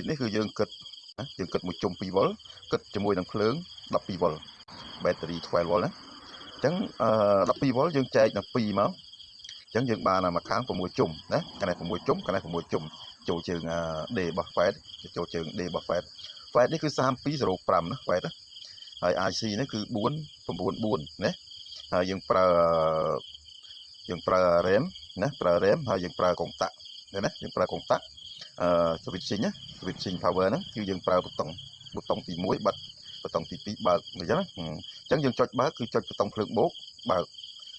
នេះគឺយើងគិតមួយជុំ2វ៉ុលគិតជាមួយនឹងភ្លើង12វ៉ុល battery 12វ៉ុលណាអញ្ចឹង12វ៉ុលយើងចែកដល់2មកអញ្ចឹងយើងបានមកខាង6ជុំណាខាងនេះ6ជុំខាងនេះ6ជុំចូលជើង D របស់ FET ចូលជើង D របស់ FET នេះគឺ3205ណា FET ហើយ IC នេះគឺ494ណាហើយយើងប្រើ RAM ណាប្រើ RAM ហើយយើងប្រើកុងតាក់ណាយើងប្រើកុងតាក់switching ណា switching power ហ្នឹងគឺយើងប្រើប៊ូតុងទី1បិទប៊ូតុងទី2បើកអញ្ចឹងយើងចុចបើកគឺចុចប៊ូតុងភ្លើងបូកបើក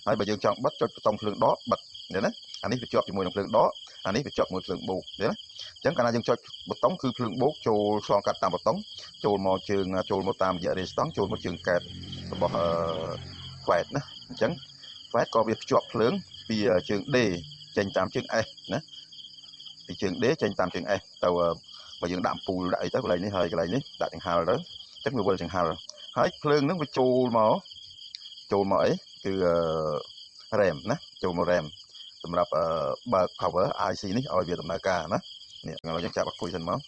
ហើយបើយើងចង់បិទចុចប៊ូតុងភ្លើងដកបិទណាអានេះវាជាប់ជាមួយនឹងភ្លើងដកអានេះវាជាប់ជាមួយភ្លើងបូកណាអញ្ចឹងកាលណាយើងចុចប៊ូតុងគឺភ្លើងបូកចូលឆ្លងកាត់តាមប៊ូតុងចូលមកជើងចូលមកតាមរយៈ resistance ចូលមកជើងកែបរបស់FET ណាអញ្ចឹង FET ក៏វាភ្ជាប់ភ្លើងពីជើង D ចេញតាមជើង S ណាពីជើង D ចេញតាមជើង S ទៅបើយើងដាក់ពូលដាក់អីទៅកន្លែងនេះហើយកន្លែងនេះដាក់ចង្ហាល់ទៅអញ្ចឹងវាវិលចង្ហាល់ហើយភ្លើងហ្នឹងវាចូលមកអីគឺ RAM ណាចូលមក RAM សម្រាប់បើក power IC នេះឲ្យវាដំណើរការណានេះឥឡូវយើងចាប់អគុយសិនមក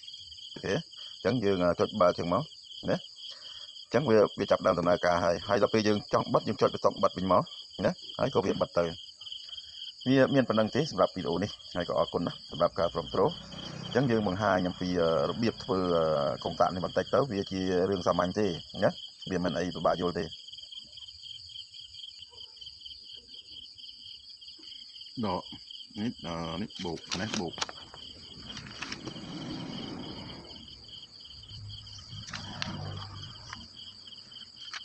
អូខេអញ្ចឹងយើងចុចបើកចឹងមកណាអញ្ចឹងវាចាប់ដើមដំណើរការហើយដល់ពេលយើងចង់បិទយើងចុចប៊ូតុងបិទវិញមកណាហើយក៏វាបិទទៅវាមានប៉ុណ្្នឹងទេសម្រាប់វីដេអូនេះហើយក៏អរគុណណាសម្រាប់ការគ្រប់គ្រងអញ្ចឹងយើងបង្ហាញអំពីរបៀបធ្វើកុងតាក់នេះបន្តិចទៅវាជារឿងសាមញ្ញទេណាវាមិនអីពិបាកយល់ទេដកនេះបូកនេះបូក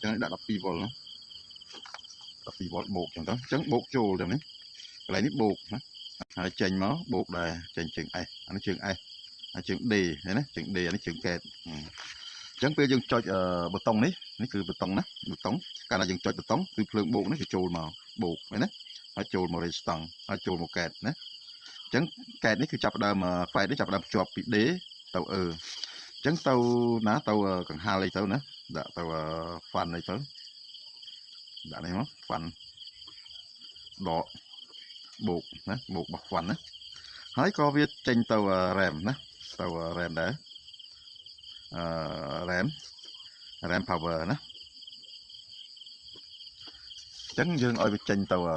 ចឹងដាក់12វ៉ុលណា12វ៉ុលបូកចឹងទៅអញ្ចឹងបូកចូលទៅនេះកន្លែងនេះបូកណាហើយចេញមកបូកដែរចេញជើង S អានេះជើង S ហើយជើង D ណាជើង D អានេះជើងកែតអញ្ចឹងពេលយើងចុចប៊ូតុងនេះគឺប៊ូតុងណាប៊ូតុងកាលណាយើងចុចប៊ូតុងគឺភ្លើងបូកនេះវាចូលមកបូកឃើញណាហើយចូលមក resistance ហើយចូលមកកែតណាអញ្ចឹងកែតនេះគឺចាប់ដើមFETនេះចាប់ដើមភ្ជាប់ពី D ទៅអញ្ចឹងទៅណាទៅកង្ហាល់អីទៅណាដាក់ទៅហ្វាន់អីទៅដាក់នេះមកហ្វាន់ដកបូកណាបូករបស់ហ្វាន់ណាហើយក៏វាចេញទៅ RAM ណាទៅ RAM ដែរRAM power ណា chẳng dương ơi bị tranh tàu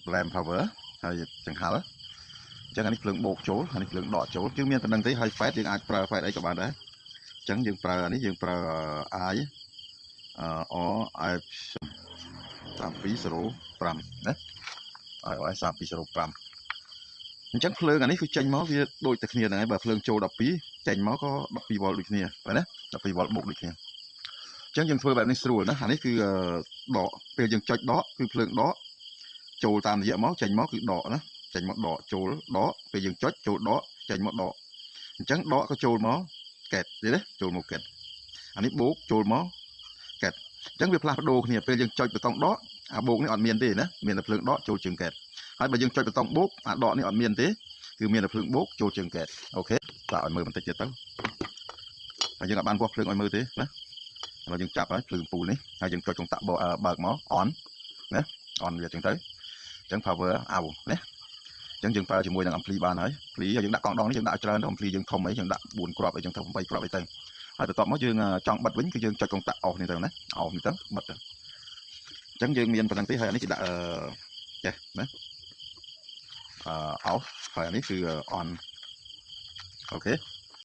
làm power hay chẳng hả chẳng anh lượng bột chỗ anh lượng đỏ chỗ chứ miền tây đang thấy hai phái tiếng ai phái đấy các bạn đấy chẳng dương anh dương ai ai tam pi sero pram đấy ai sam pi sero pram chẳng phơi anh ấy cứ tranh máu vì đôi tật nhiên này bà phơi châu đập pi tranh máu có đập pi vào được nè phải đấy đập pi vào bột được nè chẳng dương phơi bạn này sero đó anh ấy cứ đỏ về dương chọi đó cứ phơi đó châu tam dĩa máu tranh máu cứ đỏ đó chành một đỏ châu đó về dừng chót châu đó chành một đỏ trắng đó có châu máu kẹt đấy châu một kẹt anh ấy bố châu máu kẹt trắng việc làm đồ thì về dừng chót bị tông đó bố này on miền thế nữa miền là phương đó châu trường kẹt hay bây dừng chót bị tông bố đỏ này on miền thếคือmiền là phương bố châu trường kẹt ok tạo mưa mình tách chết tao hay dừng là ban qua phương mưa thế đó mà dừng chập ấy phương phù này hay dừng cho chúng tạo bộ bạc máu on nè on về chẳng tới chẳng power ao nè chẳng dừng pha chỉ mùi đang ampli ban ấy lý dừng đã còn đón dừng đã cho nên ampli dừng thông ấy dừng đã buồn crop ấy dừng thông bay crop ấy tên hay từ tọt mới dừng chọn bật vĩnh cái dừng cho công tạ ổn như thế này ổn như thế bật chẳng dừng miền phần tí hơi anh ấy chỉ đã yeah đấy off phải anh ấyคือon ok